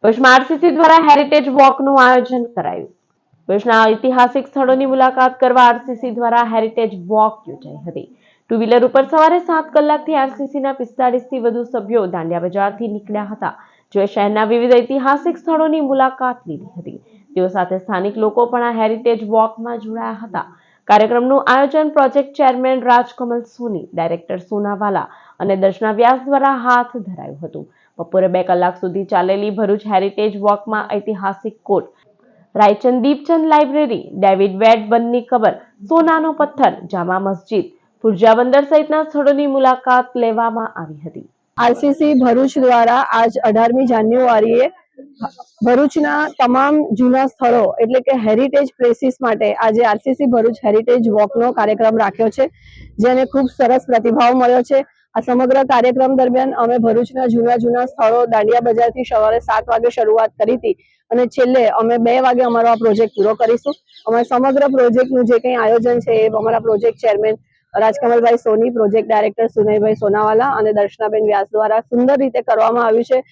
ભુજમાં આરસીસી દ્વારા હેરિટેજ વોકનું આયોજન કરાયું। ભુજના ઐતિહાસિક સ્થળોની મુલાકાત કરવા આરસીસી દ્વારા હેરિટેજ વોક યોજાઈ હતી। ટુ વ્હીલર ઉપર સવારે 7 કલાકથી આરસીસીના 45થી વધુ સભ્યો દાંડિયા બજારથી નીકળ્યા હતા, જેઓએ શહેરના વિવિધ ઐતિહાસિક સ્થળોની મુલાકાત લીધી હતી। તેઓ સાથે સ્થાનિક લોકો પણ આ હેરિટેજ વોકમાં જોડાયા હતા। કાર્યક્રમનું આયોજન પ્રોજેક્ટ ચેરમેન રાજકમલ સોની, ડાયરેક્ટર સોનાવાલા અને દર્શના વ્યાસ દ્વારા હાથ ધરાયું હતું। બપોરે 2 કલાક સુધી ચાલેલી ભરૂચ હેરિટેજ વોકમાં ઐતિહાસિક કોટ, રાયચંદ દીપચંદ લાઇબ્રેરી, ડેવિડ વેડ બનની કબર, સોનાનો પથ્થર, જામા મસ્જિદ, પુરજા બંદર સહિતના સ્થળોની મુલાકાત લેવામાં આવી હતી। આરસીસી ભરૂચ દ્વારા આજ 18મી જાન્યુઆરીએ ભરૂચના તમામ જૂના સ્થળો એટલે કે હેરિટેજ પ્લેસીસ માટે આજે આરસીસી ભરૂચ હેરિટેજ વોકનો કાર્યક્રમ રાખ્યો છે, જેને ખૂબ સરસ પ્રતિભાવ મળ્યો છે। આ સમગ્ર કાર્યક્રમ દરમિયાન અમે ભરૂચના જૂના સ્થળો દાંડિયા બજારથી સવારે 7 વાગે શરૂઆત કરી હતી અને છેલ્લે અમે 2 વાગે અમારો આ પ્રોજેક્ટ પૂરો કરીશું। અમારા સમગ્ર પ્રોજેક્ટનું જે કંઈ આયોજન છે એ અમારા પ્રોજેક્ટ ચેરમેન રાજકમલભાઈ સોની, પ્રોજેક્ટ ડાયરેક્ટર સુનયભાઈ સોનાવાલા અને દર્શનાબેન વ્યાસ દ્વારા સુંદર રીતે કરવામાં આવ્યું છે।